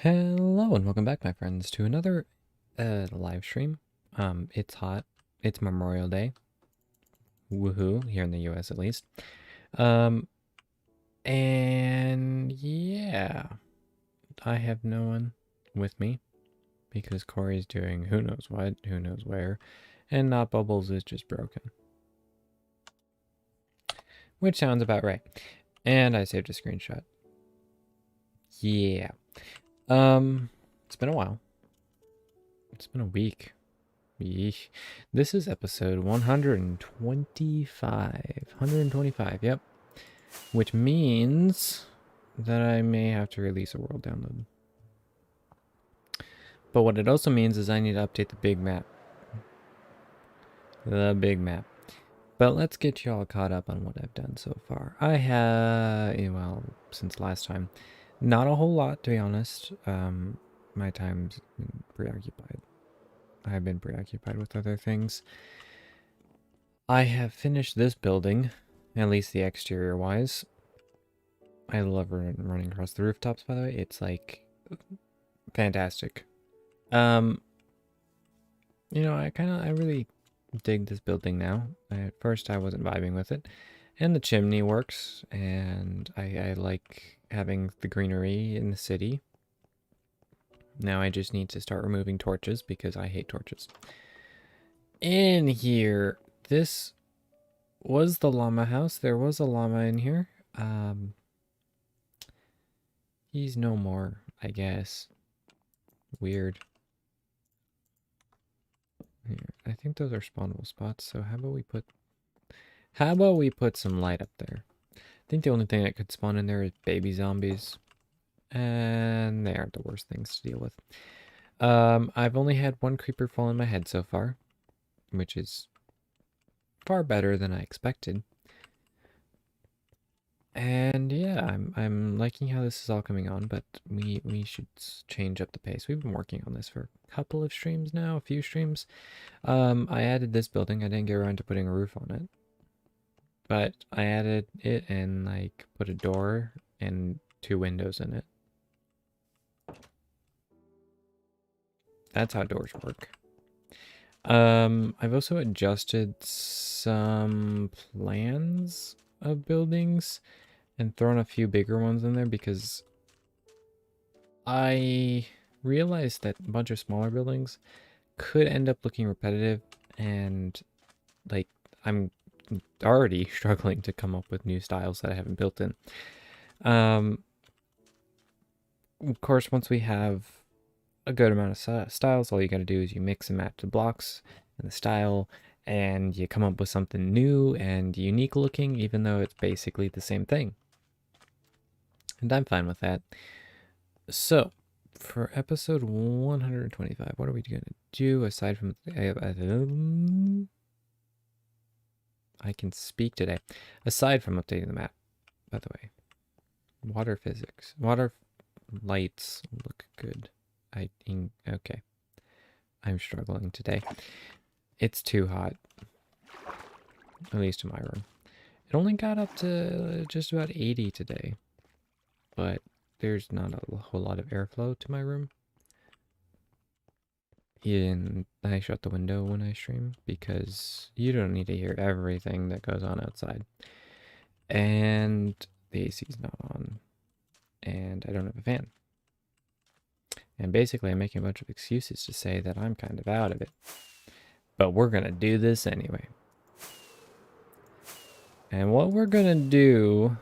Hello and welcome back, my friends, to another live stream. It's hot. It's Memorial Day. Woohoo, here in the US at least. Um, and yeah, I have no one with me because Corey's doing who knows what, who knows where, and Not Bubbles is just broken. Which sounds about right. And I saved a screenshot. Yeah. It's been a while. It's been a week. Yeesh. This is episode 125. 125, yep. Which means that I may have to release a world download. But what it also means is I need to update the big map. The big map. But let's get you all caught up on what I've done so far. I have, well, since last time, not a whole lot, to be honest. My time's been preoccupied. I've been preoccupied with other things. I have finished this building, at least the exterior wise. I love running across the rooftops, by the way. It's like fantastic. I really dig this building now. At first I wasn't vibing with it. And the chimney works, and I like having the greenery in the city. Now I just need to start removing torches because I hate torches. In here, this was the llama house. There was a llama in here. He's no more, I guess. Weird. Here, I think those are spawnable spots, so how about we put some light up there? I think the only thing that could spawn in there is baby zombies. And they aren't the worst things to deal with. I've only had one creeper fall on my head so far, which is far better than I expected. And yeah, I'm liking how this is all coming on, but we should change up the pace. We've been working on this for a couple of streams now, a few streams. I added this building. I didn't get around to putting a roof on it, but I added it and like put a door and 2 windows in it. That's how doors work. I've also adjusted some plans of buildings and thrown a few bigger ones in there because I realized that a bunch of smaller buildings could end up looking repetitive, and like I'm already struggling to come up with new styles that I haven't built in. Of course, once we have a good amount of styles, all you got to do is you mix and match the blocks and the style, and you come up with something new and unique looking, even though it's basically the same thing. And I'm fine with that. So, for episode 125, what are we going to do aside from... I can speak today. Aside from updating the map, by the way. Water physics. Water lights look good. Okay. I'm struggling today. It's too hot. At least in my room. It only got up to just about 80 today. But there's not a whole lot of airflow to my room. And I shut the window when I stream because you don't need to hear everything that goes on outside. And the AC's not on. And I don't have a fan. And basically I'm making a bunch of excuses to say that I'm kind of out of it. But we're going to do this anyway. And what we're going to do...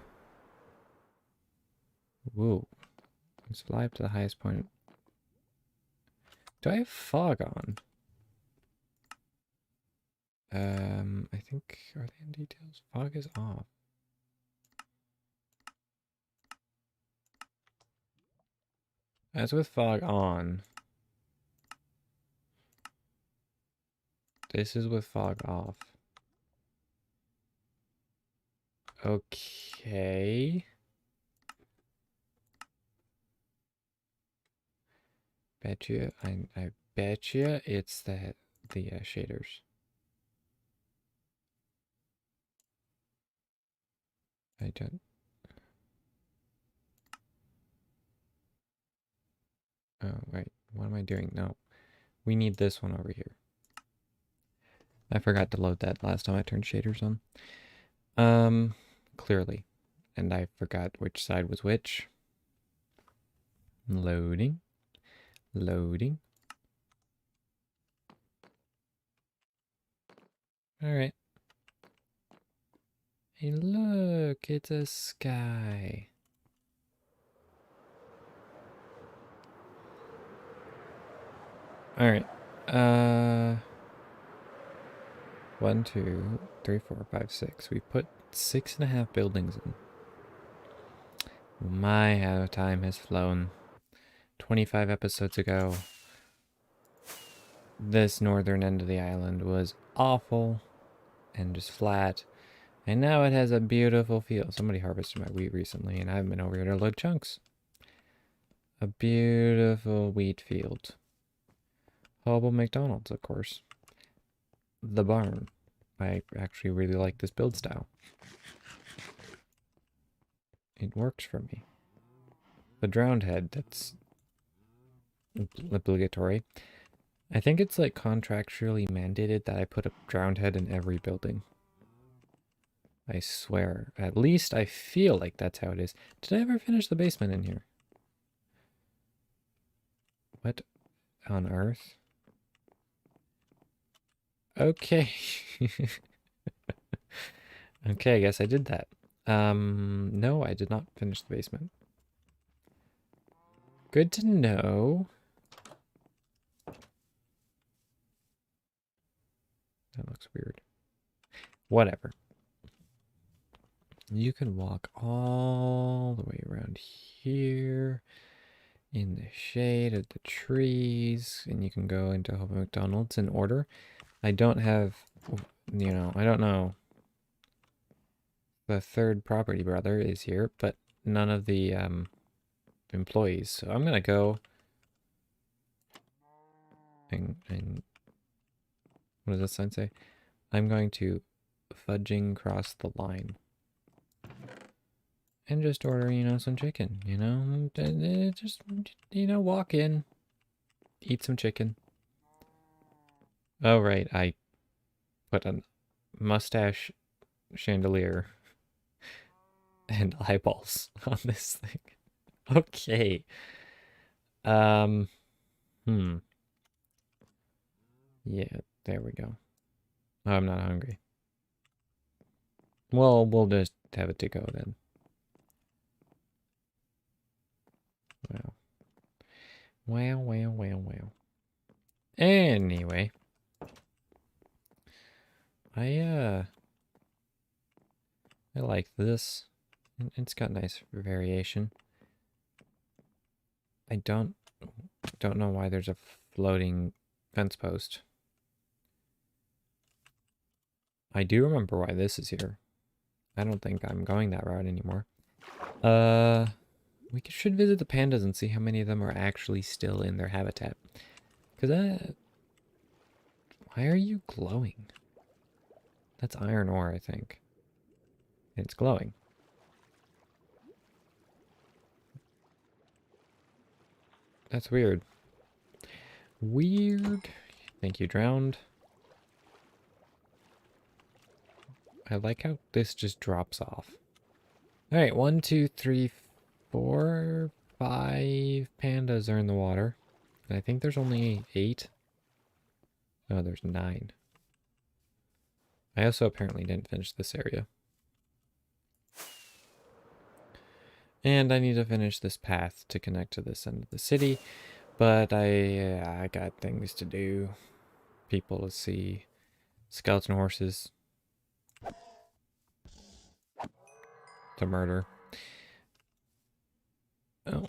Whoa. Let's fly up to the highest point. Do I have fog on? I think... Are they in details? Fog is off. As with fog on... This is with fog off. Okay. I bet you it's the shaders. I don't. Oh, wait. What am I doing? No. We need this one over here. I forgot to load that last time I turned shaders on. Clearly. And I forgot which side was which. Loading. Loading. Alright. Hey, look, it's a sky. Alright. 1, 2, 3, 4, 5, 6. We put 6.5 buildings in. My, how time has flown. 25 episodes ago, this northern end of the island was awful and just flat. And now it has a beautiful field. Somebody harvested my wheat recently, and I haven't been over here to load chunks. A beautiful wheat field. Hobo McDonald's, of course. The barn. I actually really like this build style. It works for me. The drowned head, that's obligatory. I think it's like contractually mandated that I put a drowned head in every building. I swear. At least I feel like that's how it is. Did I ever finish the basement in here? What on earth? Okay. Okay, I guess I did that. No, I did not finish the basement. Good to know. That looks weird. Whatever. You can walk all the way around here in the shade of the trees, and you can go into Hobo McDonald's in order. I don't have, I don't know. The third property brother is here, but none of the employees. So I'm gonna go and what does this sign say? I'm going to fudging cross the line. And just order, some chicken, just, walk in, eat some chicken. Oh, right, I put a mustache chandelier and eyeballs on this thing. Okay. Yeah, there we go. I'm not hungry. Well, we'll just have it to go then. Wow. Wow, wow, wow, wow. Anyway. I like this. It's got nice variation. I don't know why there's a floating fence post. I do remember why this is here. I don't think I'm going that route anymore. We should visit the pandas and see how many of them are actually still in their habitat. Because why are you glowing? That's iron ore, I think. It's glowing. That's weird. Weird. Thank you, drowned. I like how this just drops off. All right, 1, 2, 3, 4, 5 pandas are in the water. I think there's only 8. Oh, there's 9. I also apparently didn't finish this area. And I need to finish this path to connect to this end of the city. But I got things to do. People to see. Skeleton horses. To murder. Oh.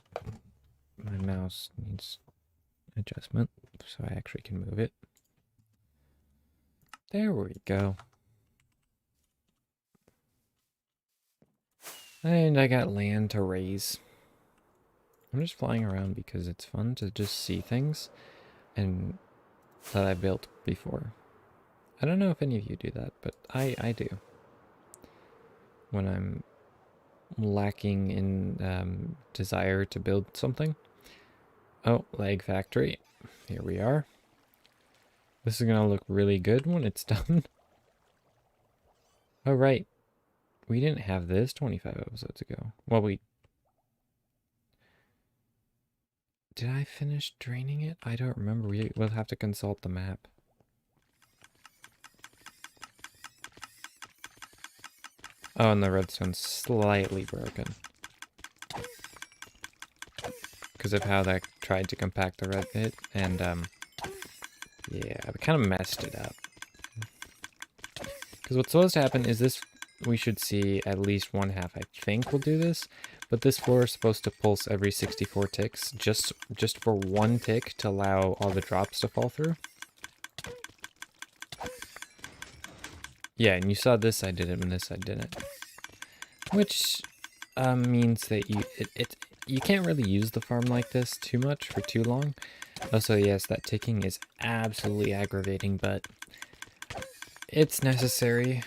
My mouse needs adjustment. So I actually can move it. There we go. And I got land to raise. I'm just flying around because it's fun to just see things and that I built before. I don't know if any of you do that, but I do. When I'm lacking in desire to build something, Oh, leg factory. Here we are. This is gonna look really good when it's done. Oh, right. We didn't have this 25 episodes ago. Well, did I finish draining it? I don't remember. We'll have to consult the map. Oh, and the redstone's slightly broken. Because of how that tried to compact the red bit. And, yeah, we kind of messed it up. Because what's supposed to happen is this, we should see at least one half, I think will do this. But this floor is supposed to pulse every 64 ticks, just for one tick to allow all the drops to fall through. Yeah, and you saw this side did it and this side didn't. Which means that you can't really use the farm like this too much for too long. Also, yes, that ticking is absolutely aggravating, but it's necessary.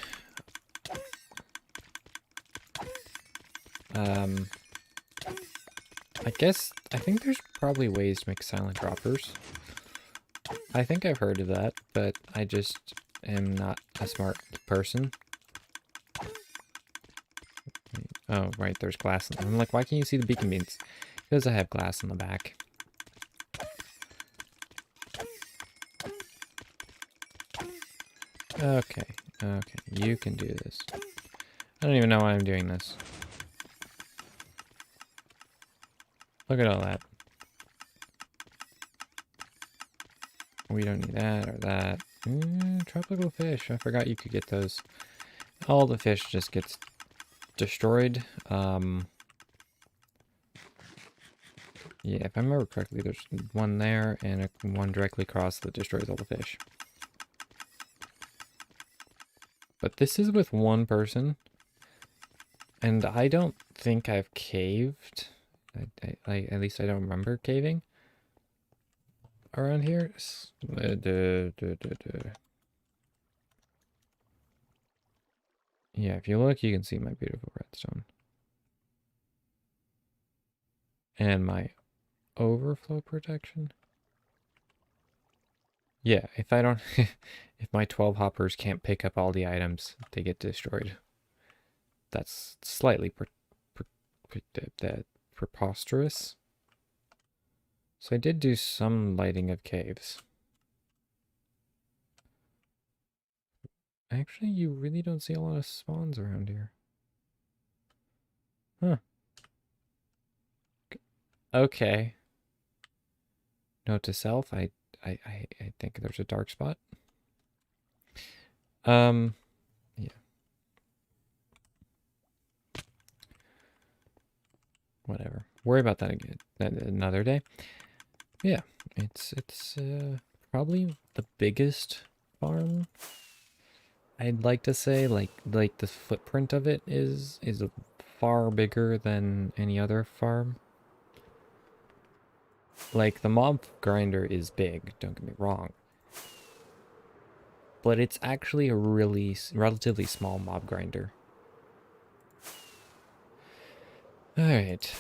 I think there's probably ways to make silent droppers. I think I've heard of that, but I just am not a smart person. Oh, right, there's glass in them. I'm like, why can't you see the beacon beams? Because I have glass in the back. Okay, you can do this. I don't even know why I'm doing this. Look at all that. We don't need that or that. Tropical fish. I forgot you could get those. All the fish just gets destroyed. Yeah, if I remember correctly, there's one there and one directly across that destroys all the fish. But this is with one person. And I don't think I've caved. At least I don't remember caving around here. Yeah, if you look, you can see my beautiful redstone. And my overflow protection. Yeah, if I don't, if my 12 hoppers can't pick up all the items, they get destroyed. That's slightly preposterous. So I did do some lighting of caves. Actually, you really don't see a lot of spawns around here. Huh. Okay. Note to self, I think there's a dark spot. Yeah. Whatever. Worry about that again another day. Yeah, it's probably the biggest farm. I'd like to say like the footprint of it is far bigger than any other farm. Like the mob grinder is big, don't get me wrong. But it's actually a relatively small mob grinder. All right.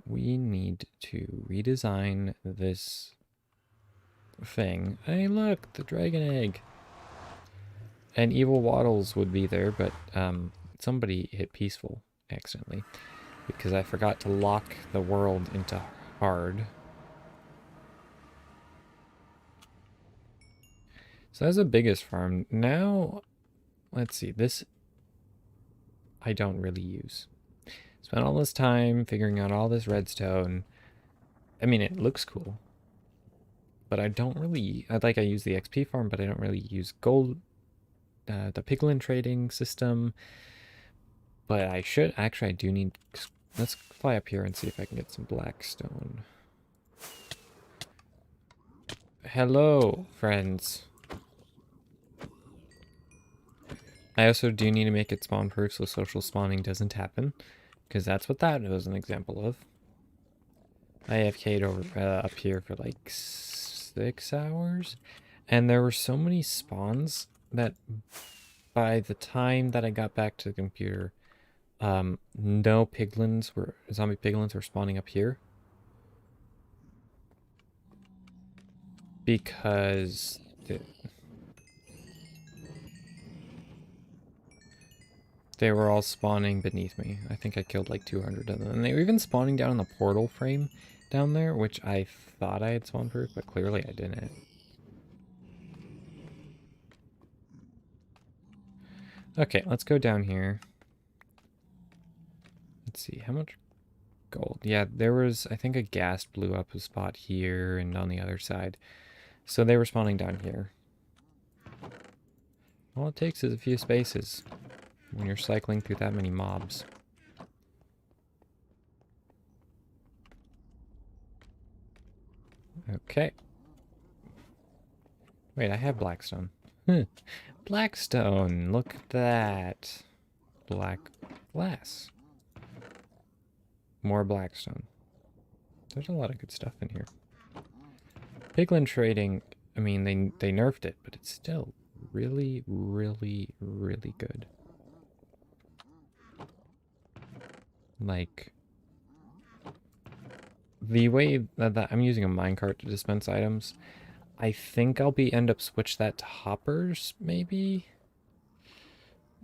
We need to redesign this thing. Hey, look, the dragon egg. And evil waddles would be there, but somebody hit peaceful accidentally because I forgot to lock the world into hard. So that's the biggest farm. Now, let's see. This I don't really use. Spent all this time figuring out all this redstone. I mean, it looks cool. But I don't really... I use the XP farm, but I don't really use gold... the piglin trading system. But I should... Actually, I do need... Let's fly up here and see if I can get some black stone. Hello, friends. I also do need to make it spawn proof so social spawning doesn't happen. Because that's what that was an example of. I AFK'd over up here for like 6 hours. And there were so many spawns that by the time that I got back to the computer, No zombie piglins were spawning up here. Because they were all spawning beneath me. I think I killed like 200 of them. And they were even spawning down in the portal frame down there, which I thought I had spawn proof, but clearly I didn't. Okay, let's go down here. Let's see, how much gold? Yeah, there was, I think a ghast blew up a spot here and on the other side. So they were spawning down here. All it takes is a few spaces when you're cycling through that many mobs. Okay. Wait, I have blackstone. Blackstone, look at that. Black glass. More blackstone. There's a lot of good stuff in here. Piglin trading, I mean, they nerfed it, but it's still really, really, really good. Like, the way that I'm using a minecart to dispense items, I think I'll end up switch that to hoppers, maybe?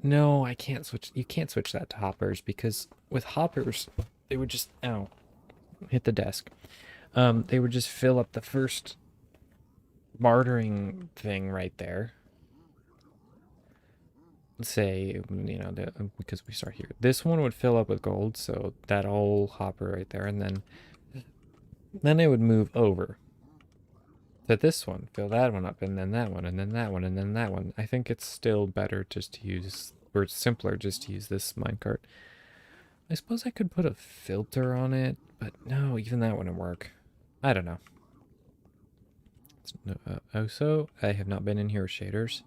No, I can't switch. You can't switch that to hoppers because with hoppers, they would just, ow, hit the desk. They would just fill up the first bartering thing right there. Say, you know, because we start here. This one would fill up with gold, so that whole hopper right there, and then it would move over to this one, fill that one up, and then that one, and then that one, and then that one. I think it's still better just to use, or it's simpler just to use this minecart. I suppose I could put a filter on it, but no, even that wouldn't work. I don't know. Also, I have not been in here with shaders.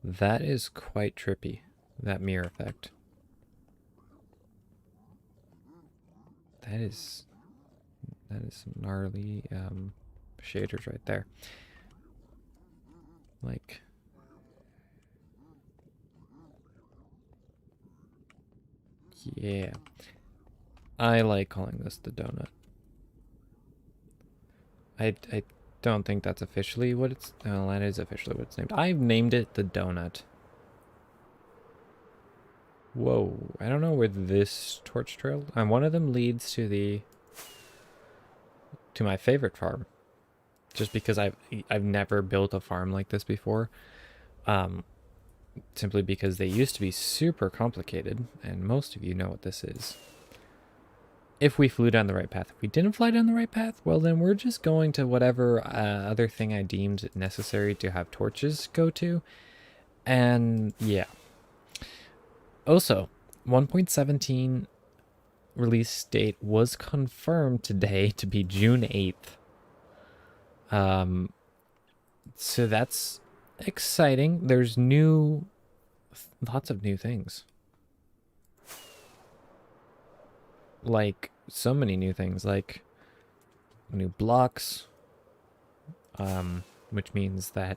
That is quite trippy, that mirror effect. That is some gnarly shaders right there. Like, yeah. I like calling this the donut. I don't think that's officially what it's, well, that is officially what it's named. I've named it the donut. Whoa, I don't know where this torch trail, and one of them leads to my favorite farm. Just because I've never built a farm like this before. Simply because they used to be super complicated, and most of you know what this is. If we flew down the right path. If we didn't fly down the right path, well then we're just going to whatever other thing I deemed necessary to have torches go to. And yeah. Also, 1.17 release date was confirmed today to be June 8th. So that's exciting. There's lots of new things. Like, so many new things, like new blocks, which means that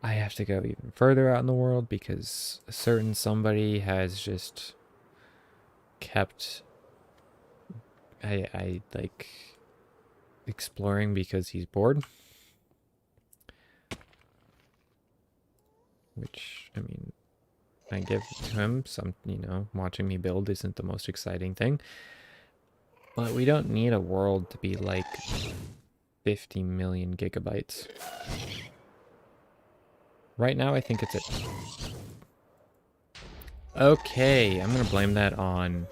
I have to go even further out in the world because a certain somebody has just kept I like exploring because he's bored. Which, I mean, I give to him some, you know, watching me build isn't the most exciting thing. But we don't need a world to be like 50 million gigabytes. Right now, I think it's at... Okay, I'm gonna blame that on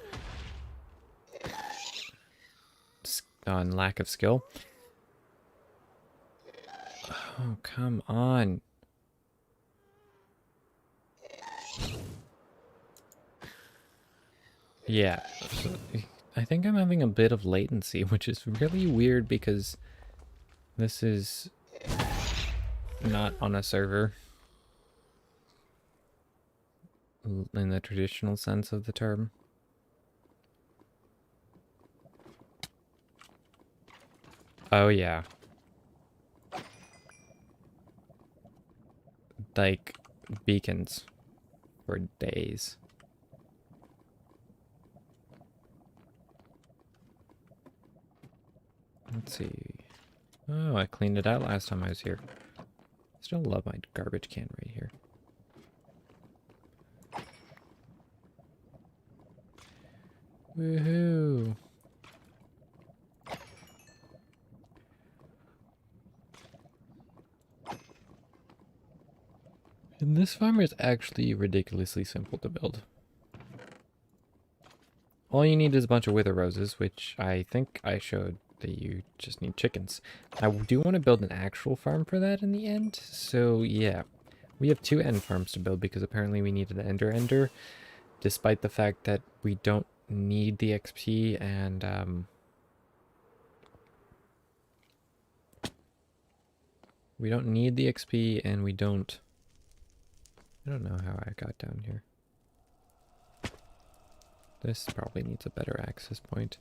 lack of skill. Oh, come on. Yeah, I think I'm having a bit of latency, which is really weird because this is not on a server in the traditional sense of the term. Oh yeah. Like beacons for days. Let's see. Oh, I cleaned it out last time I was here. Still love my garbage can right here. Woohoo! And this farm is actually ridiculously simple to build. All you need is a bunch of wither roses, which I think I showed that you just need chickens. I do want to build an actual farm for that in the end, so yeah. We have 2 end farms to build because apparently we needed an ender, despite the fact that we don't need the XP and we don't need the XP and we don't... I don't know how I got down here. This probably needs a better access point.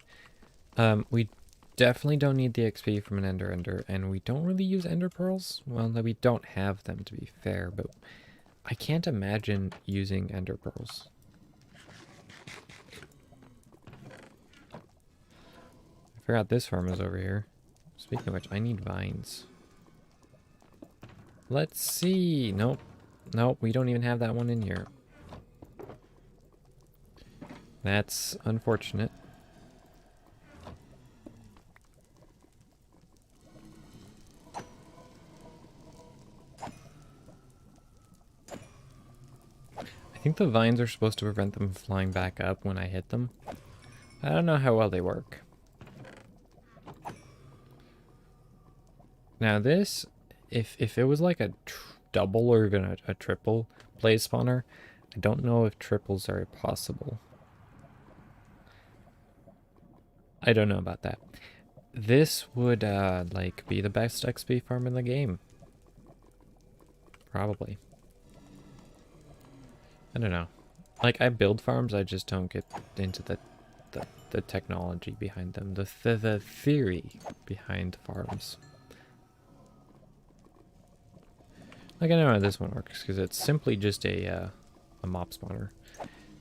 We definitely don't need the XP from an ender, and we don't really use ender pearls. Well, we don't have them, to be fair, but I can't imagine using ender pearls. I forgot this farm is over here. Speaking of which, I need vines. Let's see. Nope. Nope, we don't even have that one in here. That's unfortunate. I think the vines are supposed to prevent them from flying back up when I hit them. I don't know how well they work. Now this, if it was like a double or even a triple blaze spawner, I don't know if triples are possible. I don't know about that. This would like be the best XP farm in the game. Probably. I don't know. Like, I build farms, I just don't get into the technology behind them, the theory behind farms. Like, I know how this one works because it's simply just a mob spawner.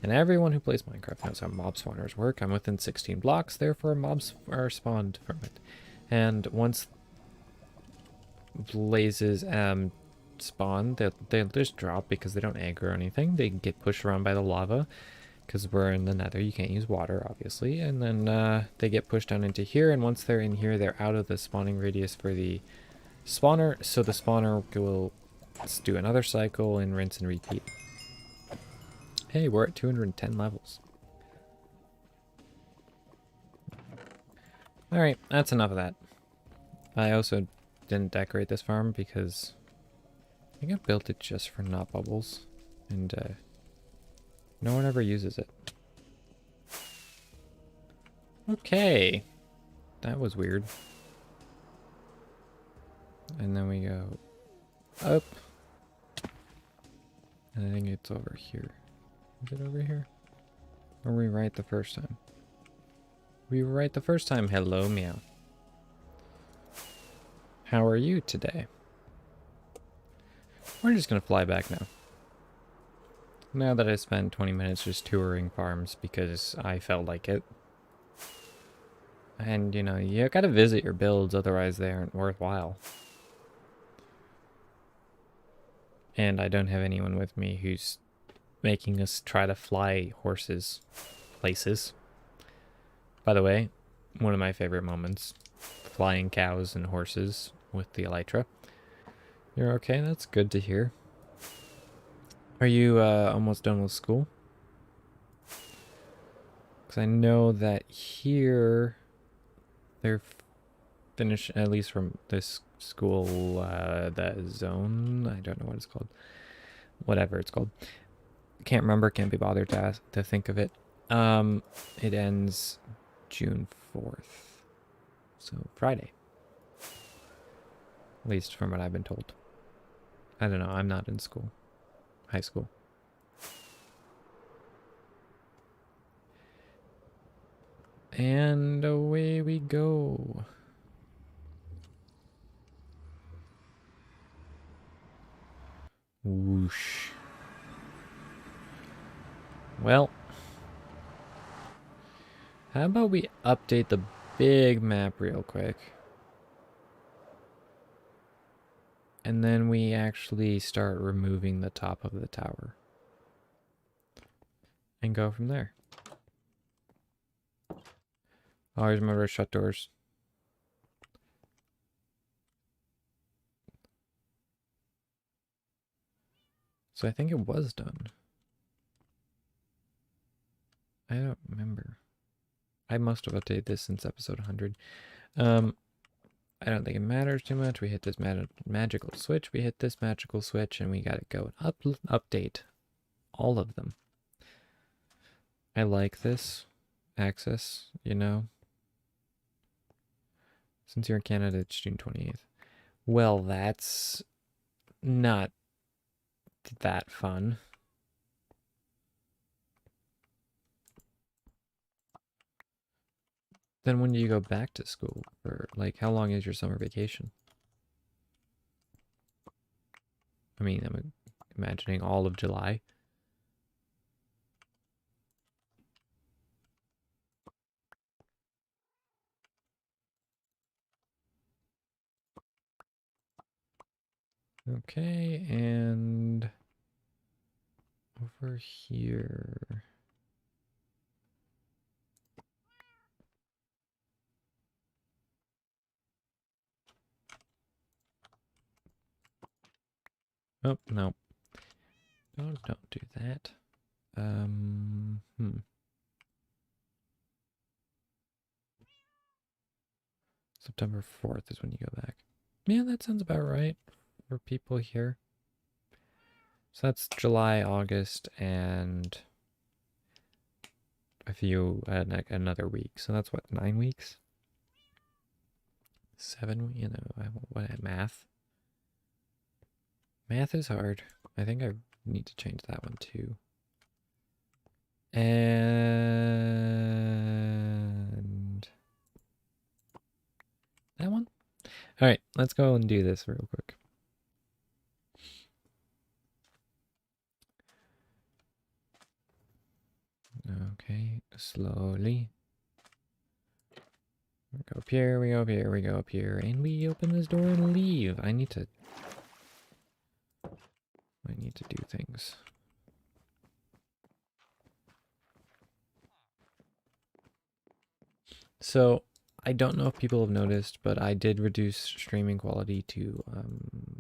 And everyone who plays Minecraft knows how mob spawners work. I'm within 16 blocks, therefore mobs are spawned from it. And once blazes spawn, they'll just drop because they don't aggro or anything. They get pushed around by the lava because we're in the nether. You can't use water, obviously. And then they get pushed down into here. And once they're in here, they're out of the spawning radius for the spawner. So the spawner will do another cycle and rinse and repeat. Hey, we're at 210 levels. Alright, that's enough of that. I also didn't decorate this farm because I think I built it just for knot bubbles. And no one ever uses it. Okay. That was weird. And then we go up. And I think it's over here. Is it over here? Or were we right the first time? We were right the first time. Hello, meow. How are you today? We're just gonna fly back now. Now that I spent 20 minutes just touring farms because I felt like it. And, you know, you gotta visit your builds, otherwise they aren't worthwhile. And I don't have anyone with me who's making us try to fly horses places. By the way, one of my favorite moments. Flying cows and horses with the elytra. You're okay? That's good to hear. Are you almost done with school? Because I know that here they're finished, at least from this school, that zone. I don't know what it's called. Whatever it's called. Can't remember, can't be bothered to think of it. It ends June 4th. So Friday. At least from what I've been told. I don't know, I'm not in school. High school. And away we go. Whoosh. Well, how about we update the big map real quick? And then we actually start removing the top of the tower. And go from there. Always remember to shut doors. So I think it was done. I don't remember. I must have updated this since episode 100. I don't think it matters too much. We hit this magical switch. We hit this magical switch, and we got to go and update all of them. I like this access, you know. Since you're in Canada, it's June 28th. Well, that's not that fun. Then when do you go back to school? Or, like, how long is your summer vacation? I mean, I'm imagining all of July. Okay, and over here. Oh, no. Oh, don't do that. September 4th is when you go back. Yeah, that sounds about right for people here. So that's July, August, and a few, another week. So that's what, 9 weeks? 7, you know, what, math? Math is hard. I think I need to change that one too. And that one? All right, let's go and do this real quick. Okay, slowly. We go up here, we go up here, we go up here, and we open this door and leave. I need to do things. So, I don't know if people have noticed, but I did reduce streaming quality to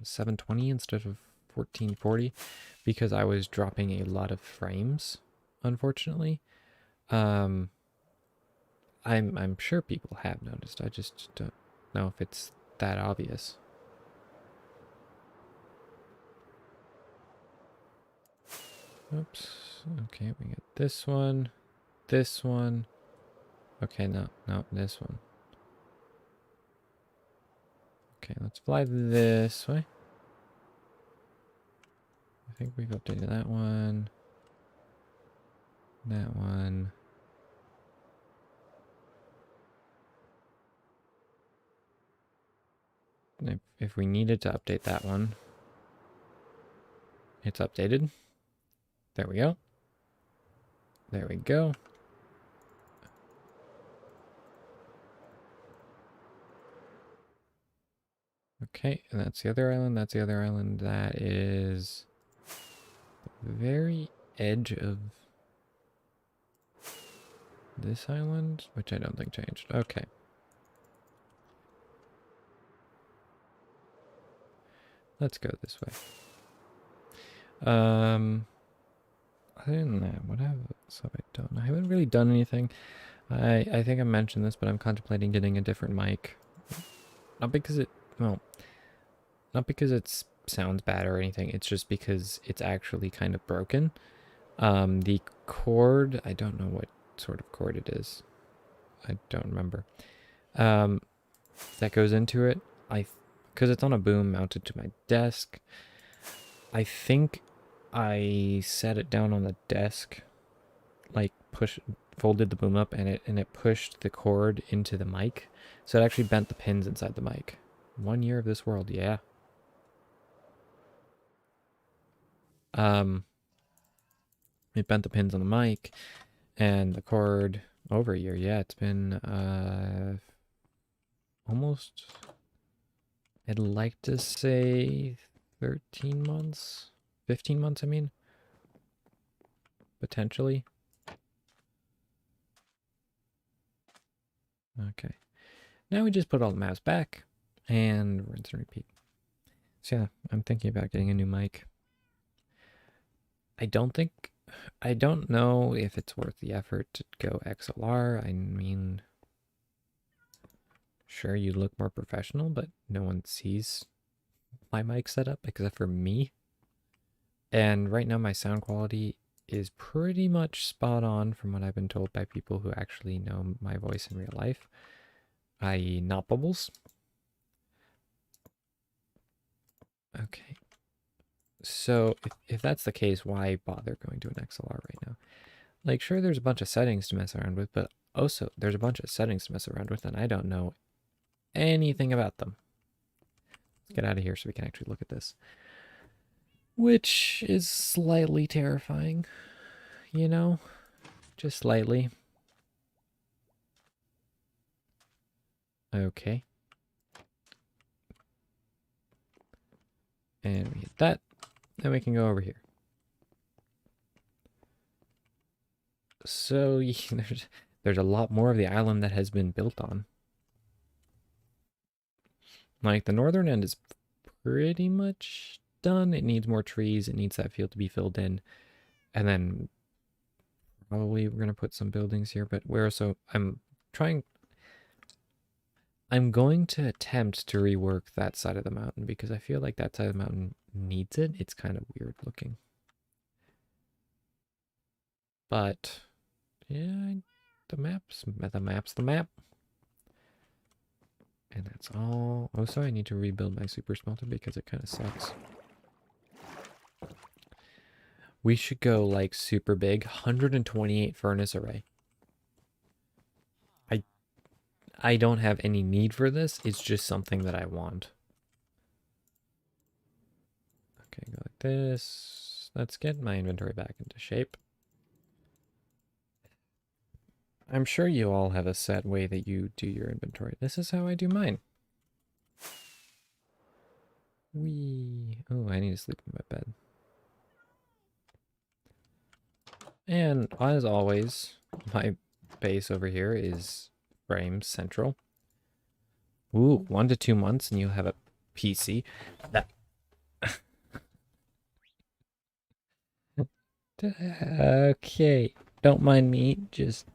720 instead of 1440 because I was dropping a lot of frames, unfortunately. I'm sure people have noticed. I just don't know if it's that obvious. Oops. Okay, we get this one. This one. Okay, no, this one. Okay, let's fly this way. I think we've updated that one. That one. If we needed to update that one, it's updated. There we go. There we go. Okay, and that's the other island. That's the other island. That is the very edge of this island, which I don't think changed. Okay. Let's go this way. Other than that, what else have I done? I haven't really done anything. I think I mentioned this, but I'm contemplating getting a different mic. Not because it, well, not because it sounds bad or anything. It's just because it's actually kind of broken. The cord, I don't know what sort of cord it is. I don't remember. That goes into it. Because it's on a boom mounted to my desk. I think I set it down on the desk, like folded the boom up, and it pushed the cord into the mic, so it actually bent the pins inside the mic. 1 year of this world, yeah. It bent the pins on the mic, and the cord over a year. Yeah, it's been almost I'd like to say 13 months, 15 months, I mean, potentially. Okay. Now we just put all the maps back and rinse and repeat. So yeah, I'm thinking about getting a new mic. I don't know if it's worth the effort to go XLR. I mean, sure, you look more professional, but no one sees my mic setup except for me. And right now my sound quality is pretty much spot on from what I've been told by people who actually know my voice in real life, i.e. not bubbles. Okay. So if that's the case, why bother going to an XLR right now? Like, sure, there's a bunch of settings to mess around with, but also there's a bunch of settings to mess around with, and I don't know anything about them. Let's get out of here so we can actually look at this. Which is slightly terrifying, you know? Just slightly. Okay. And we hit that. Then we can go over here. So there's a lot more of the island that has been built on. Like, the northern end is pretty much done. It needs more trees. It needs that field to be filled in. And then probably we're going to put some buildings here, but I'm going to attempt to rework that side of the mountain because I feel like that side of the mountain needs it. It's kind of weird looking. But yeah, the map. And that's all. Oh, sorry, I need to rebuild my super smelter because it kind of sucks. We should go like super big, 128 furnace array. I don't have any need for this. It's just something that I want. Okay, go like this. Let's get my inventory back into shape. I'm sure you all have a set way that you do your inventory. This is how I do mine. Oh, I need to sleep in my bed. And as always, my base over here is Frame Central. Ooh, 1 to 2 months and you have a PC. That okay. Don't mind me just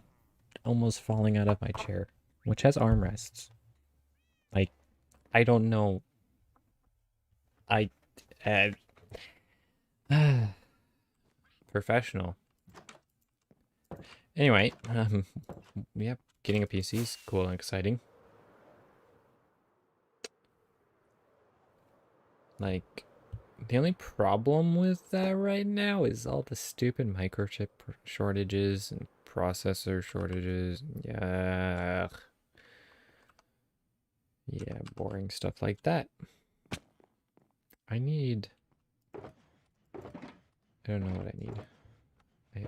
almost falling out of my chair, which has armrests. Like, I don't know. I uh, professional. Anyway, yeah, getting a PC is cool and exciting. Like, the only problem with that right now is all the stupid microchip shortages and processor shortages. Yeah. Yeah, boring stuff like that. I don't know what I need.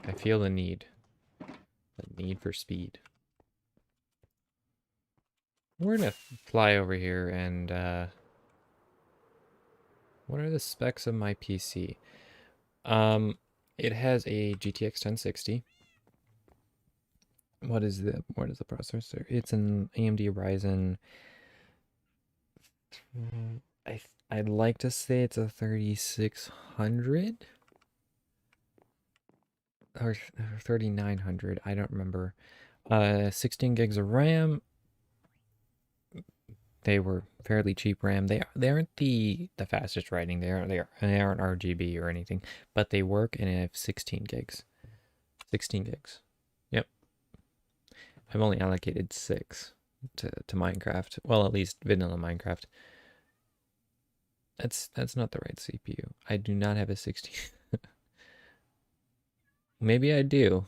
I feel the need. The need for speed. We're gonna fly over here and, what are the specs of my PC? It has a GTX 1060. What is the processor? It's an AMD Ryzen. I'd like to say it's a 3600 or 3900. I don't remember. 16 gigs of RAM. They were fairly cheap RAM. They aren't the fastest writing. They aren't RGB or anything, but they work and have 16 gigs. 16 gigs. Yep. I've only allocated 6 to Minecraft. Well, at least vanilla Minecraft. That's not the right CPU. I do not have a 16. Maybe I do.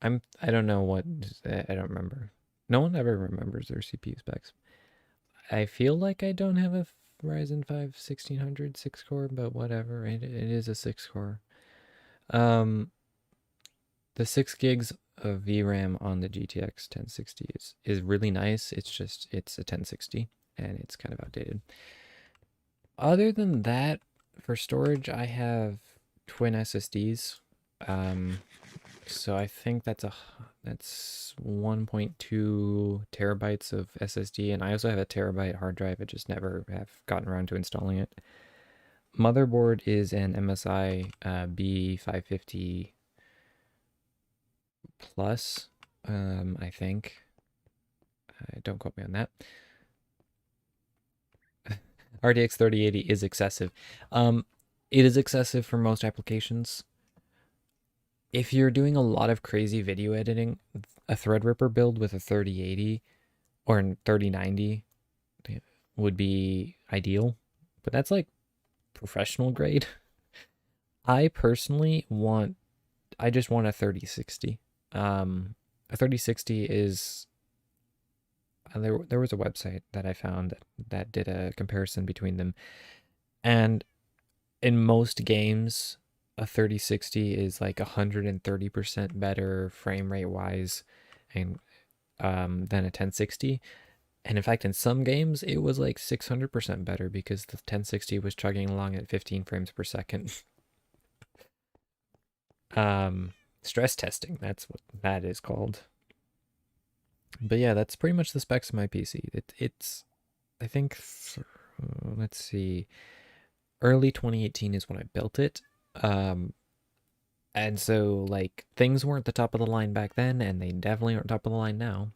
I don't know what I don't remember. No one ever remembers their CPU specs. I feel like I don't have a Ryzen 5 1600 6 core, but whatever. It is a 6 core. The 6 gigs of VRAM on the GTX 1060 is really nice. It's just it's a 1060 and it's kind of outdated. Other than that, for storage, I have twin SSDs. So I think that's 1.2 terabytes of SSD, and I also have a terabyte hard drive. I just never have gotten around to installing it. Motherboard is an MSI B550 Plus, I think. Don't quote me on that. RTX 3080 is excessive. It is excessive for most applications. If you're doing a lot of crazy video editing, a Threadripper build with a 3080 or a 3090 would be ideal. But that's like professional grade. I personally I just want a 3060. A 3060 is there was a website that I found that did a comparison between them, and in most games a 3060 is like 130% better frame rate wise and than a 1060. And in fact, in some games it was like 600% better because the 1060 was chugging along at 15 frames per second. Stress testing, that's what that is called. But yeah, that's pretty much the specs of my PC. It's I think let's see, early 2018 is when I built it. And so like things weren't the top of the line back then, and they definitely aren't top of the line now.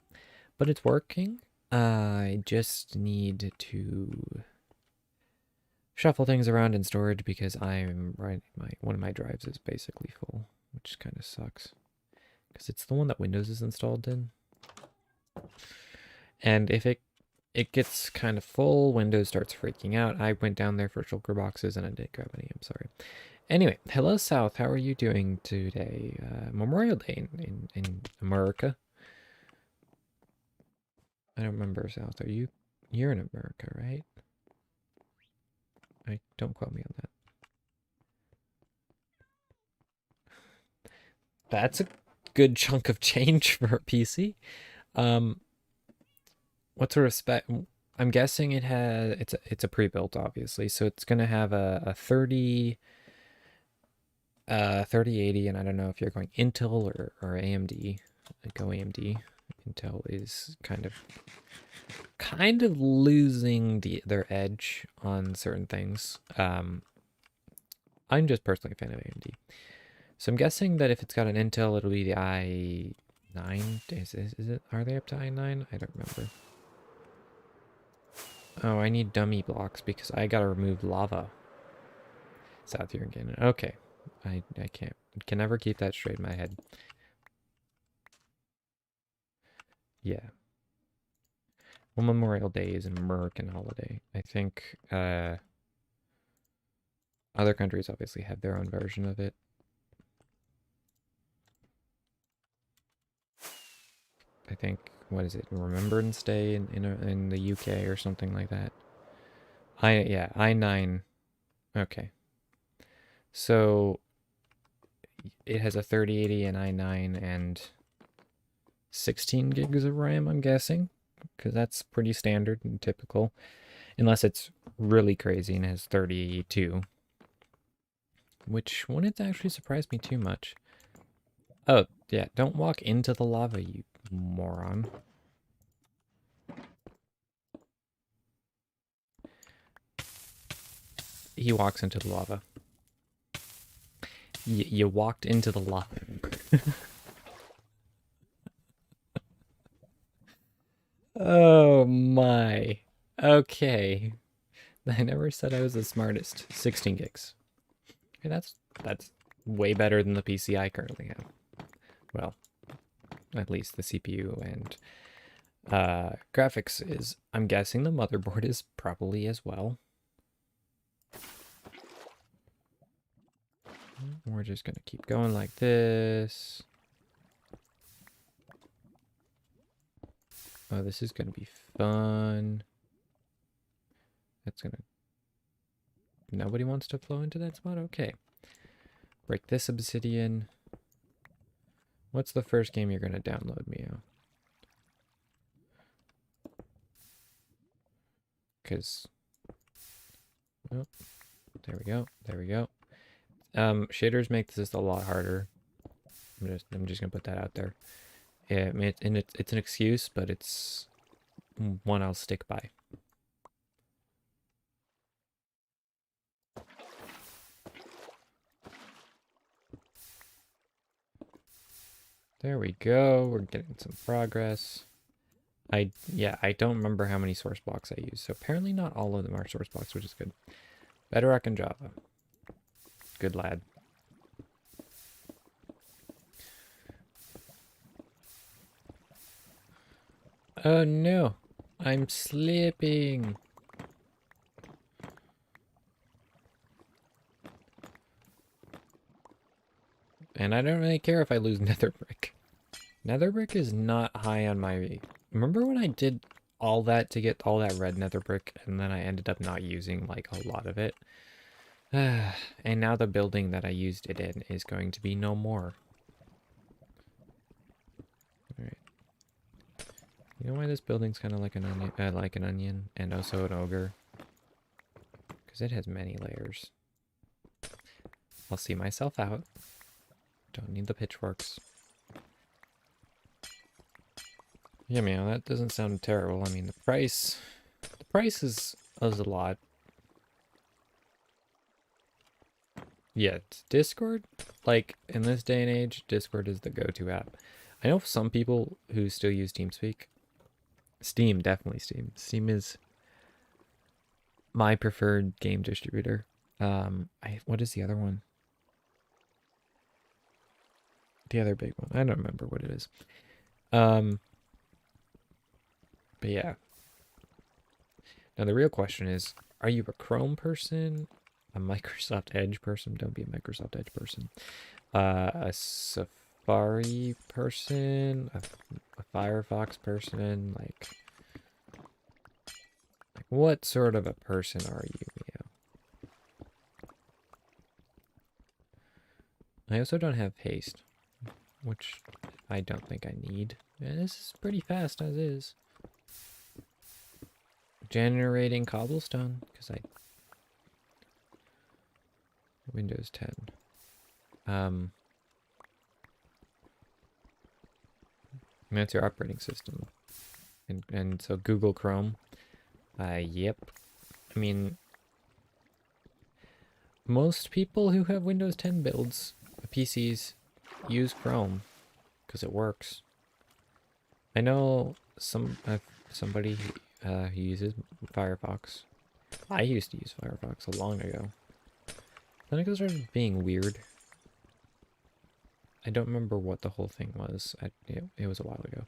But it's working. I just need to shuffle things around in storage because I'm right. One of my drives is basically full, which kind of sucks because it's the one that Windows is installed in. And if it gets kind of full, Windows starts freaking out. I went down there for shulker boxes and I didn't grab any. I'm sorry. Anyway, hello South. How are you doing today? Memorial Day in America. I don't remember South. You're in America, right? Don't quote me on that. That's a good chunk of change for a PC. Um, what sort of spec? I'm guessing it's a pre-built, obviously, so it's gonna have a 3080, and I don't know if you're going Intel or AMD. I go AMD. Intel is kind of losing their edge on certain things. I'm just personally a fan of AMD. So I'm guessing that if it's got an Intel, it'll be the i9. Is it? Are they up to i9? I don't remember. Oh, I need dummy blocks because I gotta remove lava. South here again. Okay. I can never keep that straight in my head. Yeah. Well, Memorial Day is an American holiday. I think other countries obviously have their own version of it. I think, what is it? Remembrance Day in the UK or something like that. i9. Okay. So it has a 3080 and i9 and 16 gigs of RAM, I'm guessing, because that's pretty standard and typical, unless it's really crazy and has 32, which wouldn't actually surprise me too much. Oh, yeah, don't walk into the lava, you moron. He walks into the lava. You walked into the lava. Oh my. Okay. I never said I was the smartest. 16 gigs. Okay, that's way better than the PC I currently have. Well, at least the CPU and graphics is, I'm guessing the motherboard is probably as well. We're just gonna keep going like this. Oh, this is gonna be fun. That's gonna... Nobody wants to flow into that spot? Okay. Break this obsidian. What's the first game you're gonna download, Mio? Because Oh, there we go. There we go. Shaders make this a lot harder. I'm just gonna put that out there. Yeah, I mean, it's an excuse, but it's one I'll stick by. There we go. We're getting some progress. Yeah, I don't remember how many source blocks I use. So apparently not all of them are source blocks, which is good. Bedrock and Java. Good lad. Oh no, I'm slipping. And I don't really care if I lose nether brick. Nether brick is not high on my... Remember when I did all that to get all that red nether brick and then I ended up not using like a lot of it? And now the building that I used it in is going to be no more. Alright. You know why this building's kind of like an onion and also an ogre? Because it has many layers. I'll see myself out. Don't need the pitchforks. Yeah, man, that doesn't sound terrible. I mean, the price is a lot. Yeah, Discord, like in this day and age, Discord is the go-to app. I know some people who still use TeamSpeak. Steam, definitely Steam. Steam is my preferred game distributor. What is the other one? The other big one. I don't remember what it is. But yeah. Now the real question is, are you a Chrome person? A Microsoft Edge person? Don't be a Microsoft Edge person. A Safari person? A Firefox person? Like what sort of a person are you, Mio? I also don't have haste, which I don't think I need. And this is pretty fast as is. Generating cobblestone, because Windows 10. That's your operating system. And so Google Chrome. Yep. I mean, most people who have Windows 10 builds, PCs, use Chrome because it works. I know somebody who uses Firefox. I used to use Firefox long ago. Then it started being weird. I don't remember what the whole thing was. It was a while ago.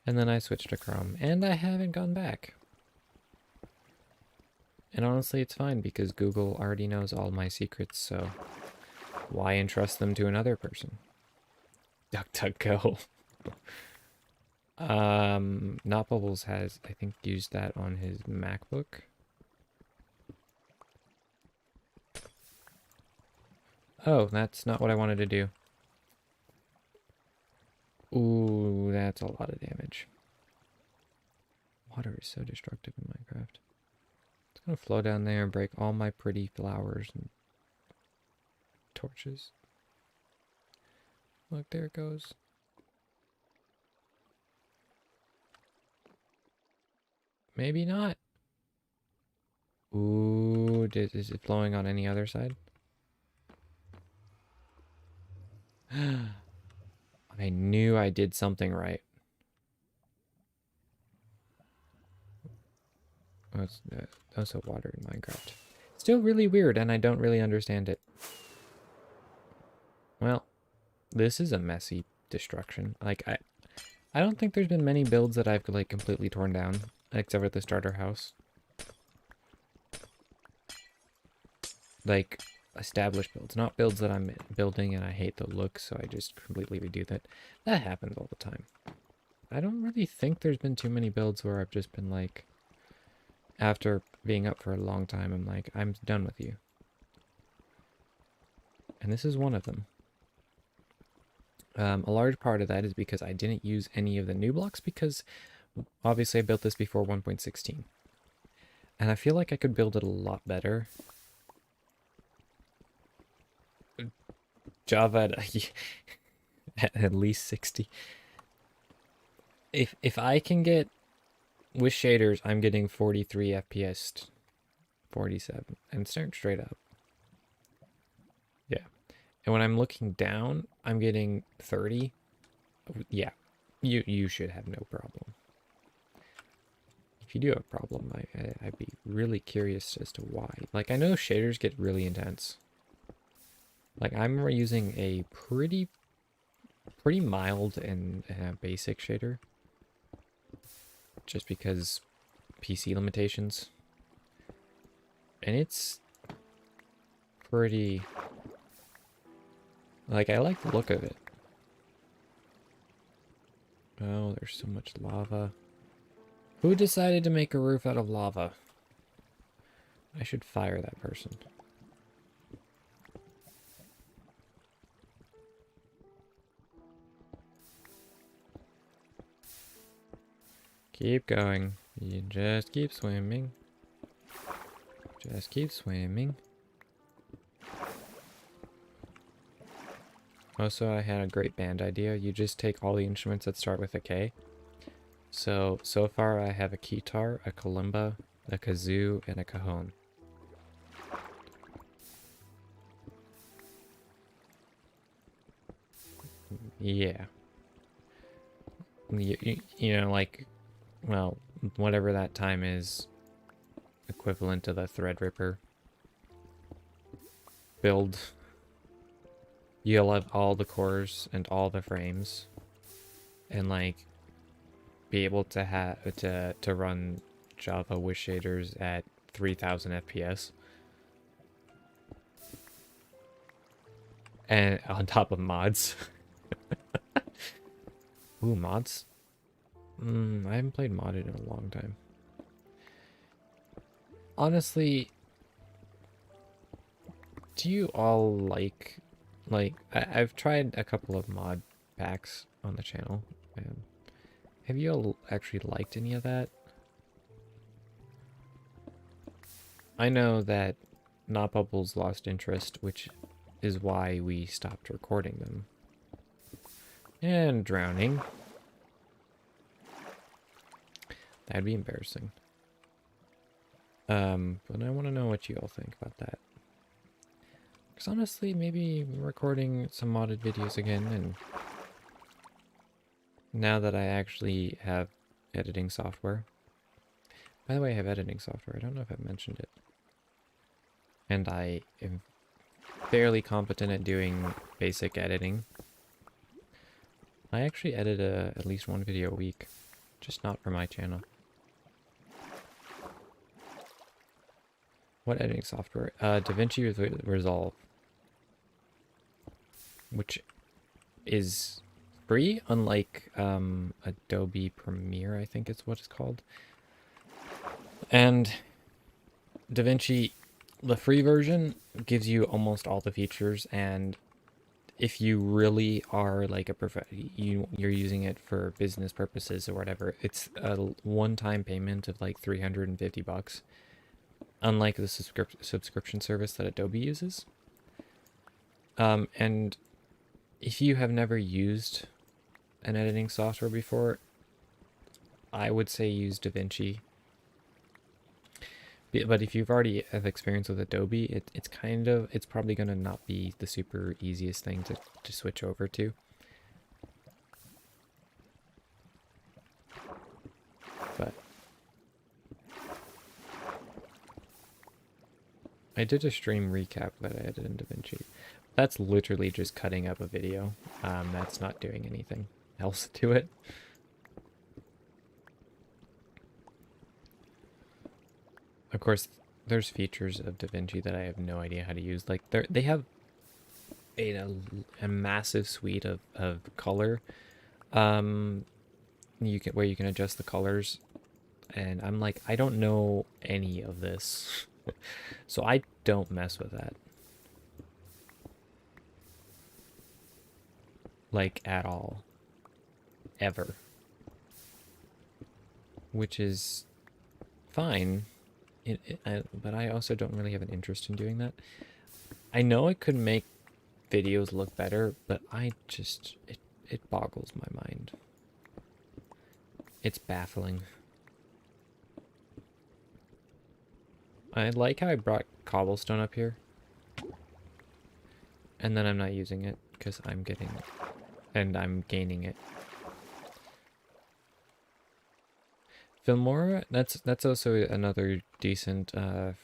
And then I switched to Chrome, and I haven't gone back. And honestly, it's fine because Google already knows all my secrets, so why entrust them to another person? DuckDuckGo. Not Bubbles has, I think, used that on his MacBook. Oh, that's not what I wanted to do. Ooh, that's a lot of damage. Water is so destructive in Minecraft. It's gonna flow down there and break all my pretty flowers and torches. Look, there it goes. Maybe not. Ooh, is it flowing on any other side? I knew I did something right. That's also water in Minecraft. Still really weird, and I don't really understand it. Well, this is a messy destruction. Like, I don't think there's been many builds that I've, like, completely torn down, except for the starter house. Like, established builds, not builds that I'm building and I hate the look, so I just completely redo that. That happens all the time. I don't really think there's been too many builds where I've just been like, after being up for a long time, I'm like, I'm done with you. And this is one of them. A large part of that is because I didn't use any of the new blocks because obviously I built this before 1.16. And I feel like I could build it a lot better. Java at least 60. If I can get with shaders, I'm getting 43 FPS, 47, and starting straight up. Yeah. And when I'm looking down, I'm getting 30. Yeah. You should have no problem. If you do have a problem, I'd be really curious as to why. Like, I know shaders get really intense. Like, I'm using a pretty mild and basic shader. Just because PC limitations. And it's pretty... Like, I like the look of it. Oh, there's so much lava. Who decided to make a roof out of lava? I should fire that person. Keep going. You just keep swimming. Just keep swimming. Also, I had a great band idea. You just take all the instruments that start with a K. So far I have a keytar, a kalimba, a kazoo, and a cajon. Yeah. You know, like, well, whatever that time is equivalent to the Threadripper build. You'll have all the cores and all the frames. And, like, be able to have to run Java with shaders at 3000 FPS. And on top of mods. Ooh, mods? I haven't played modded in a long time. Honestly, do you all like I've tried a couple of mod packs on the channel, and have you all actually liked any of that? I know that Not Bubbles lost interest, which is why we stopped recording them. And drowning. That'd be embarrassing. But I want to know what you all think about that. Because honestly, maybe recording some modded videos again, and now that I actually have editing software. By the way, I have editing software. I don't know if I've mentioned it. And I am fairly competent at doing basic editing. I actually edit at least one video a week, just not for my channel. What editing software? DaVinci Resolve, which is free, unlike Adobe Premiere, I think it's what it's called. And DaVinci, the free version, gives you almost all the features, and if you really are like you're using it for business purposes or whatever, it's a one-time payment of like 350 bucks. Unlike the subscription service that Adobe uses. And if you have never used an editing software before, I would say use DaVinci. But if you've already have experience with Adobe, it's probably going to not be the super easiest thing to switch over to. But I did a stream recap that I edited in DaVinci. That's literally just cutting up a video. That's not doing anything else to it. Of course, there's features of DaVinci that I have no idea how to use. Like they have a massive suite of color. Where you can adjust the colors, and I'm like, I don't know any of this. So I don't mess with that. Like, at all. Ever. Which is fine but I also don't really have an interest in doing that. I know it could make videos look better, but it boggles my mind. It's baffling. I like how I brought cobblestone up here, and then I'm not using it because I'm gaining it. Filmora, that's also another decent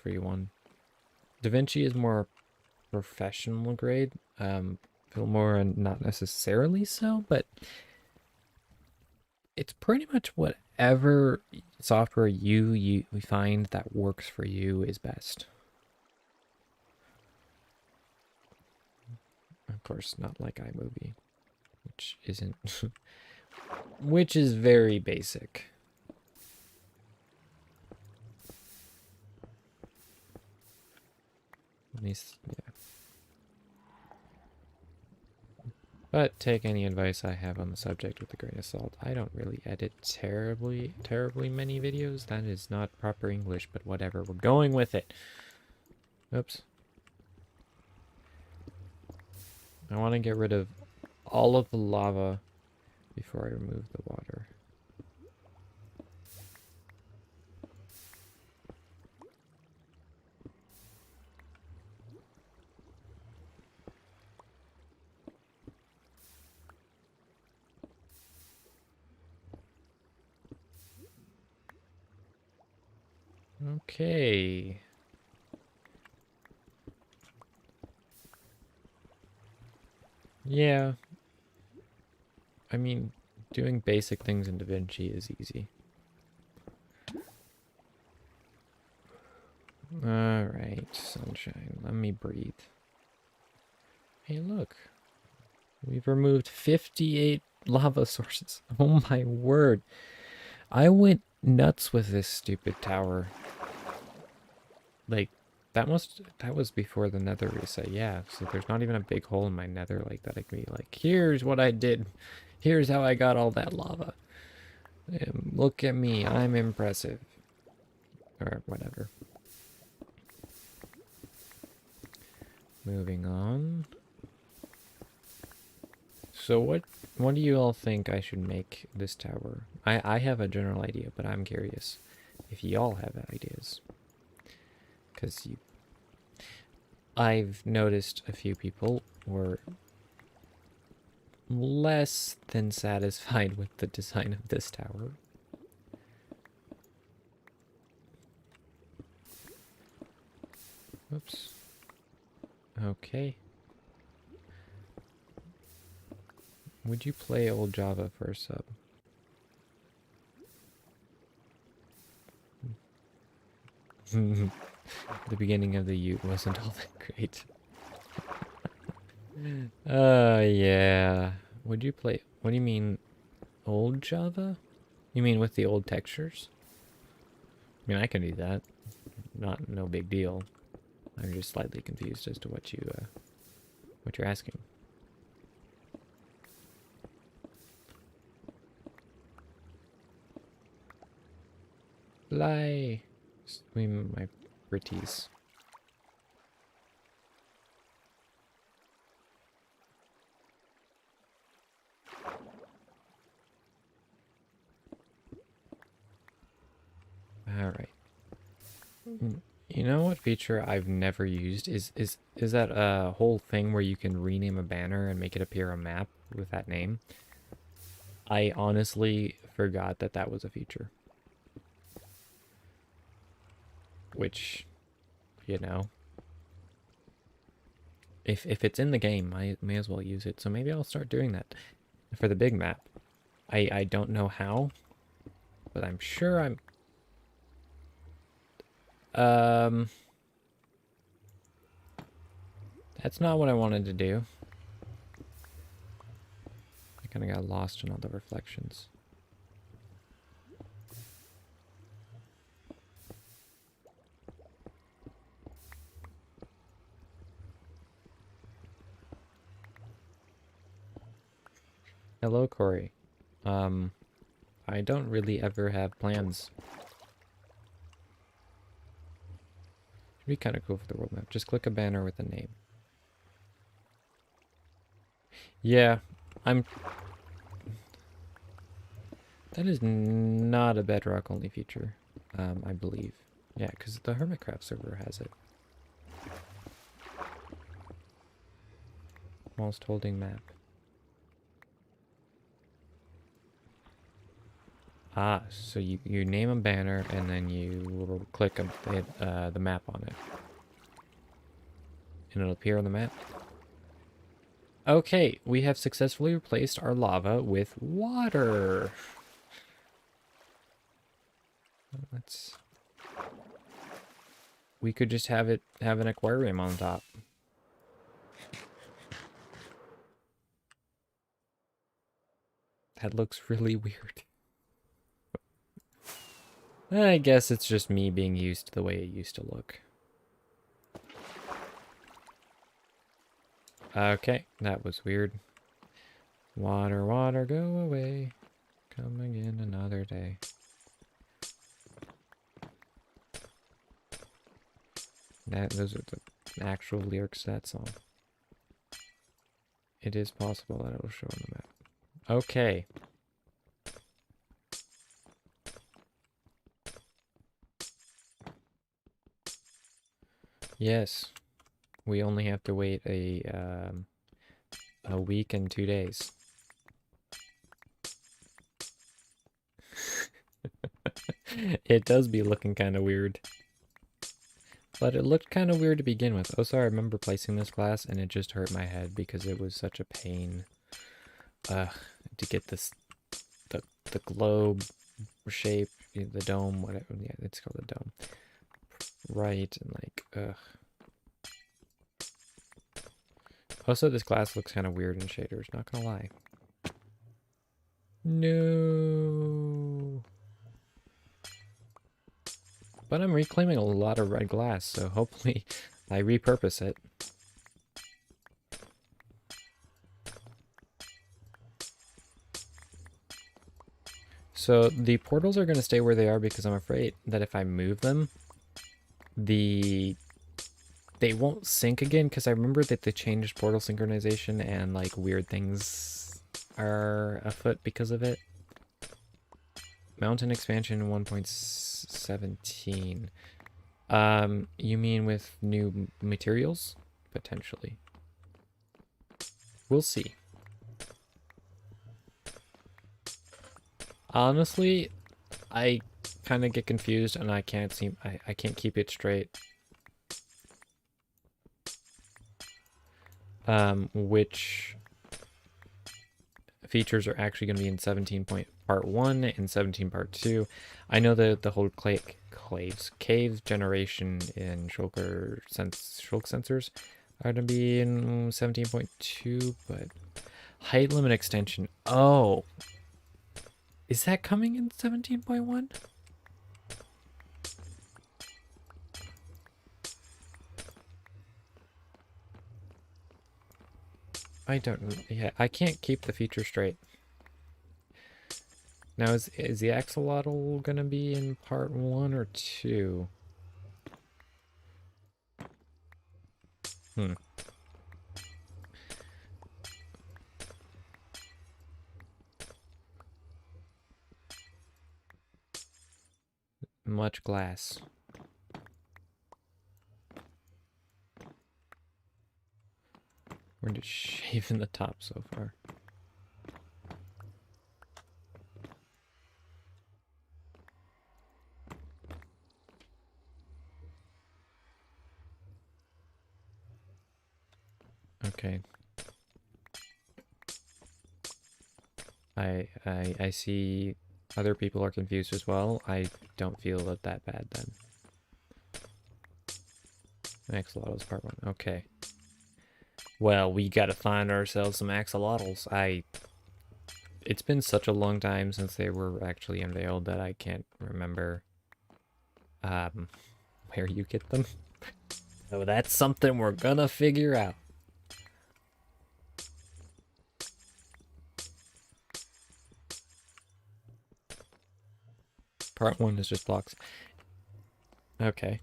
free one. DaVinci is more professional grade. Filmora not necessarily so, but it's pretty much whatever software you find that works for you is best. Of course, not like iMovie, which isn't, which is very basic. At least, yeah. But take any advice I have on the subject with a grain of salt. I don't really edit terribly many videos. That is not proper English, but whatever. We're going with it. Oops. I want to get rid of all of the lava before I remove the water. Okay. Yeah. I mean, doing basic things in DaVinci is easy. Alright, sunshine. Let me breathe. Hey, look. We've removed 58 lava sources. Oh my word. I went nuts with this stupid tower. Like, that was before the nether reset, yeah. So there's not even a big hole in my nether like that I can be like, here's what I did. Here's how I got all that lava. Look at me, I'm impressive. Or whatever. Moving on. So what do you all think I should make this tower? I have a general idea, but I'm curious if y'all have ideas. Because I've noticed a few people were less than satisfied with the design of this tower. Oops. Okay. Would you play old Java for a sub? The beginning of the Ute wasn't all that great. Yeah. Would you play... What do you mean, old Java? You mean with the old textures? I mean, I can do that. No big deal. I'm just slightly confused as to what you're asking. Fly! Swim my pretties. Alright. You know what feature I've never used is that whole thing where you can rename a banner and make it appear on a map with that name. I honestly forgot that that was a feature. Which, you know, if it's in the game, I may as well use it. So maybe I'll start doing that for the big map. I don't know how, but I'm sure that's not what I wanted to do. I kind of got lost in all the reflections. Hello, Corey. I don't really ever have plans. It'd be kind of cool for the world map. Just click a banner with a name. Yeah, I'm... That is not a Bedrock only feature, I believe. Yeah, because the Hermitcraft server has it. Whilst holding map. Ah, so you name a banner and then you click the map on it. And it'll appear on the map. Okay, we have successfully replaced our lava with water. Let's... We could just have an aquarium on top. That looks really weird. I guess it's just me being used to the way it used to look. Okay, that was weird. Water, water, go away. Come again another day. Those are the actual lyrics to that song. It is possible that it'll show on the map. Okay. Yes. We only have to wait a week and 2 days. It does be looking kind of weird. But it looked kind of weird to begin with. Oh, sorry, I remember placing this glass and it just hurt my head because it was such a pain. To get this, the globe shape, the dome, whatever, yeah, it's called a dome. Right, and like, Also, this glass looks kind of weird in shaders, not gonna lie. No. But I'm reclaiming a lot of red glass, so hopefully I repurpose it. So the portals are going to stay where they are because I'm afraid that if I move them, they won't sync again, because I remember that they changed portal synchronization and like weird things are afoot because of it. Mountain expansion 1.17. You mean with new materials? Potentially. We'll see. Honestly, I kind of get confused and I can't keep it straight. Which features are actually going to be in 17 part 1 and 17 part 2. I know that the whole caves generation in shulk sensors are going to be in 17.2, but height limit extension. Oh, is that coming in 17.1? I don't, yeah, I can't keep the feature straight. Now, is the axolotl gonna be in part 1 or 2? Much glass. We're just shaving the top so far. Okay. I see other people are confused as well. I don't feel it that bad then. Axolotls part 1. Okay. Well, we gotta find ourselves some axolotls. It's been such a long time since they were actually unveiled that I can't remember where you get them. So that's something we're gonna figure out. Part 1 is just blocks. Okay.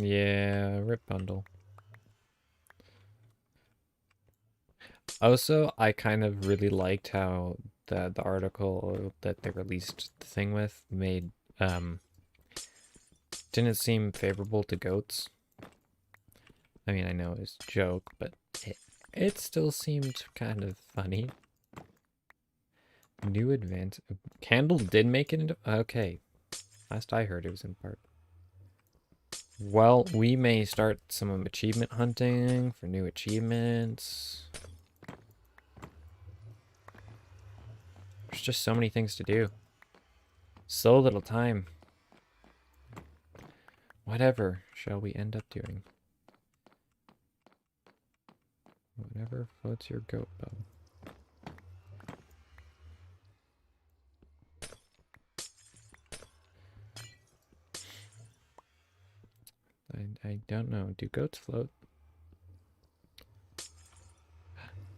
Yeah, rip bundle. Also, I kind of really liked how the article that they released the thing with made didn't seem favorable to goats. I mean, I know it's a joke, but it still seemed kind of funny. New advance. Candle did make it into. Okay. Last I heard, it was in part. Well, we may start some achievement hunting for new achievements. There's just so many things to do. So little time. Whatever shall we end up doing? Whatever floats your goat boat. I don't know. Do goats float?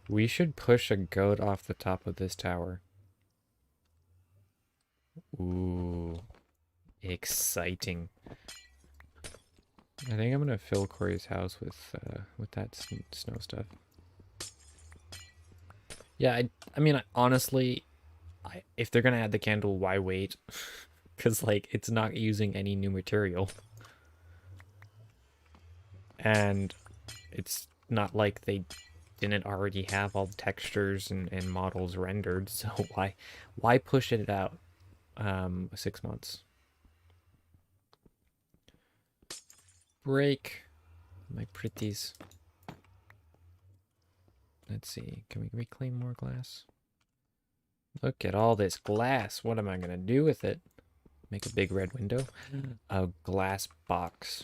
We should push a goat off the top of this tower. Ooh. Exciting. I think I'm gonna fill Corey's house with that snow stuff. Yeah, I mean, honestly, if they're gonna add the candle, why wait? Because, like, it's not using any new material. And it's not like they didn't already have all the textures and models rendered, so why push it out 6 months? Break, my pretties. Let's see, can we reclaim more glass? Look at all this glass. What am I gonna do with it? Make a big red window? A glass box.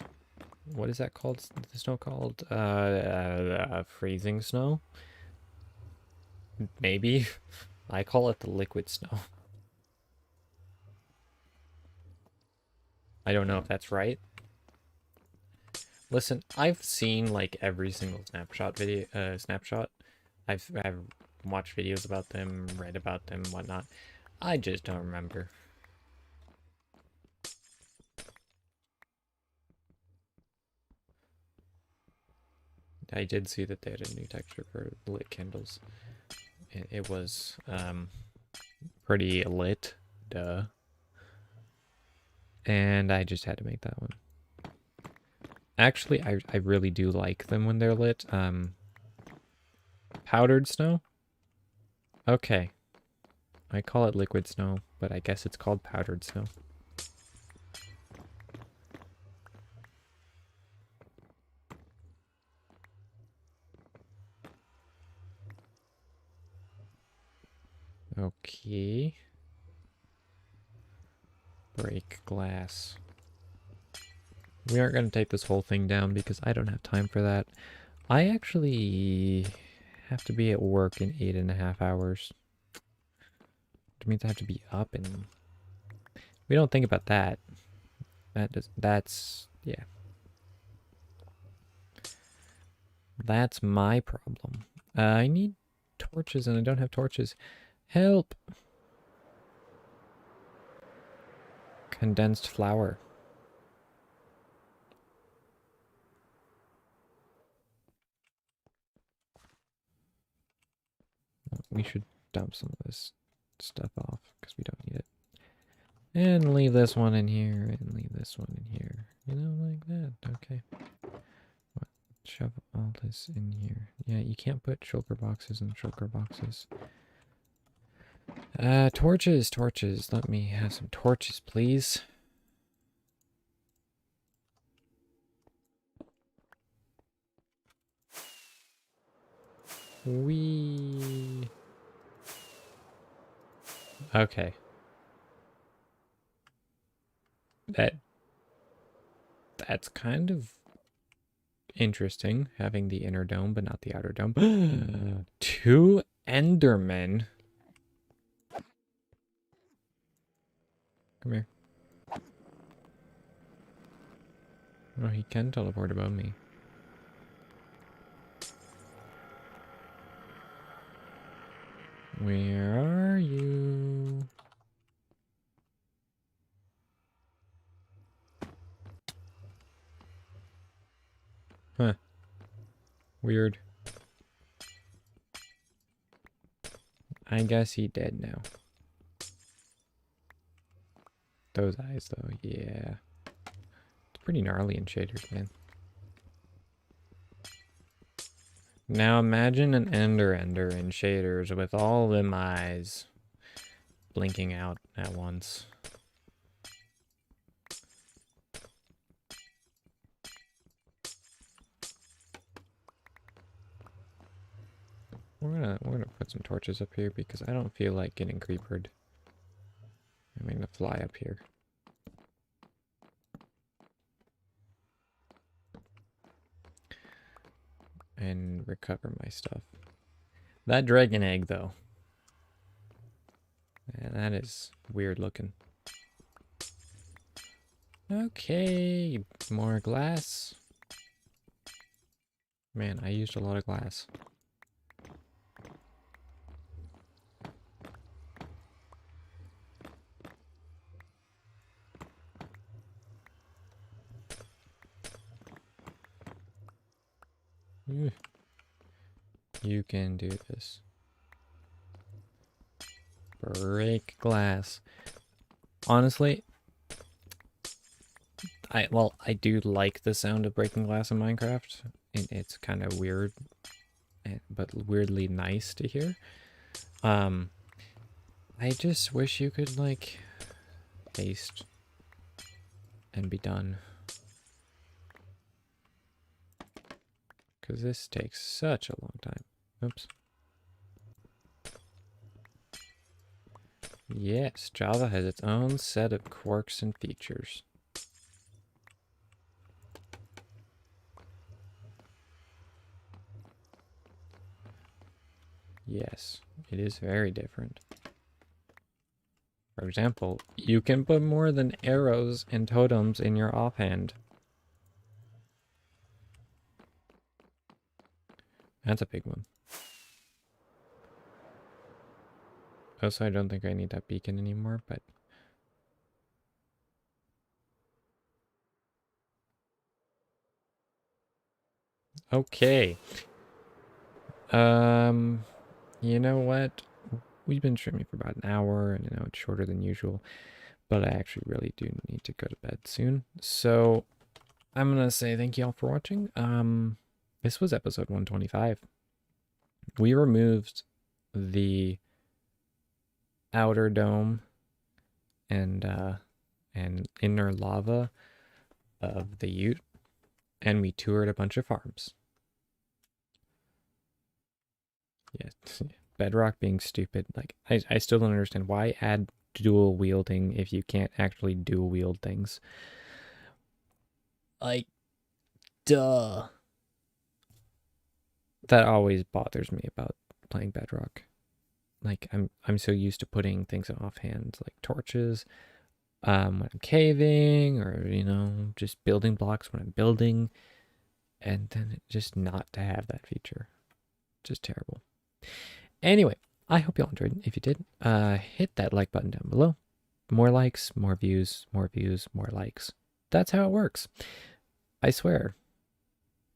What is that called? The snow called? Freezing snow? Maybe. I call it the liquid snow. I don't know if that's right. Listen, I've seen like every single snapshot. I've watched videos about them, read about them, whatnot. I just don't remember. I did see that they had a new texture for lit candles. It was pretty lit, duh. And I just had to make that one. Actually, I really do like them when they're lit. Powdered snow? Okay. I call it liquid snow, but I guess it's called powdered snow. Okay. Break glass. We aren't going to take this whole thing down because I don't have time for that. I actually have to be at work in 8.5 hours. Which means I have to be up and... We don't think about that. Yeah. That's my problem. I need torches and I don't have torches. Help! Condensed flour. We should dump some of this stuff off because we don't need it. And leave this one in here and leave this one in here. You know, like that. Okay. What? Shove all this in here. Yeah, you can't put shulker boxes in shulker boxes. Torches. Let me have some torches, please. Wee. Okay. That's kind of interesting, having the inner dome but not the outer dome. 2 Endermen. Come here. Oh, he can teleport above me. Where are you? Weird. I guess he dead now. Those eyes, though, yeah. It's pretty gnarly in shaders, man. Now imagine an ender in shaders with all them eyes blinking out at once. We're gonna put some torches up here because I don't feel like getting creepered. I'm gonna fly up here. And recover my stuff. That dragon egg, though. Yeah, that is weird looking. Okay, more glass. Man, I used a lot of glass. You can do this. Break glass. Honestly, I do like the sound of breaking glass in Minecraft. It's kind of weird, but weirdly nice to hear. I just wish you could, like, paste and be done. Because this takes such a long time. Oops. Yes, Java has its own set of quirks and features. Yes, it is very different. For example, you can put more than arrows and totems in your offhand. That's a big one. Also, I don't think I need that beacon anymore, but... Okay. You know what? We've been streaming for about an hour, and I know it's shorter than usual, but I actually really do need to go to bed soon. So, I'm gonna say thank you all for watching. This was episode 125. We removed the outer dome and inner lava of the Ute, and we toured a bunch of farms. Yeah, Bedrock being stupid. Like, I still don't understand why add dual wielding if you can't actually dual wield things. Like, duh. That always bothers me about playing Bedrock. Like, I'm so used to putting things in offhand, like torches, when I'm caving, or, you know, just building blocks when I'm building, and then just not to have that feature. Just terrible. Anyway, I hope y'all enjoyed. If you did, hit that like button down below. More likes, more views, more likes. That's how it works. I swear.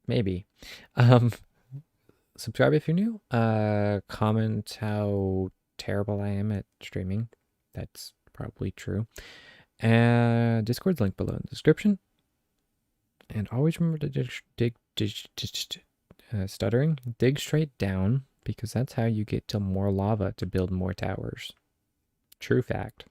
Maybe. Subscribe if you're new. Comment how terrible I am at streaming. That's probably true. Discord's link below in the description. And always remember to dig straight down, because that's how you get to more lava to build more towers. True fact.